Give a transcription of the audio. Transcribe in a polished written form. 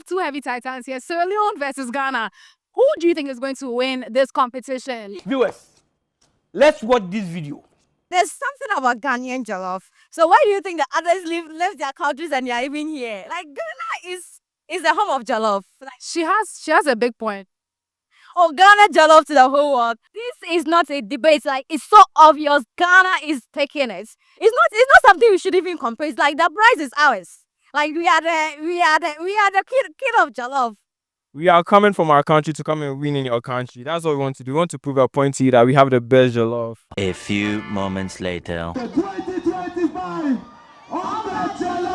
two heavy titans here, Sierra Leone versus Ghana. Who do you think is going to win this competition? Viewers, let's watch this video. There's something about Ghanaian jollof. So why do you think the others left their countries and they are even here? Like Ghana is the home of jollof. Like, She has a big point. oh, Ghana jollof to the whole world. This is not a debate. Like it's so obvious. Ghana is taking it. It's not something we should even compare. It's like the prize is ours. Like we are the king of jollof. We are coming from our country to come and win in your country. That's what we want to do. We want to prove our point to you that we have the best jollof. A few moments later. The 2025 Onga Jollof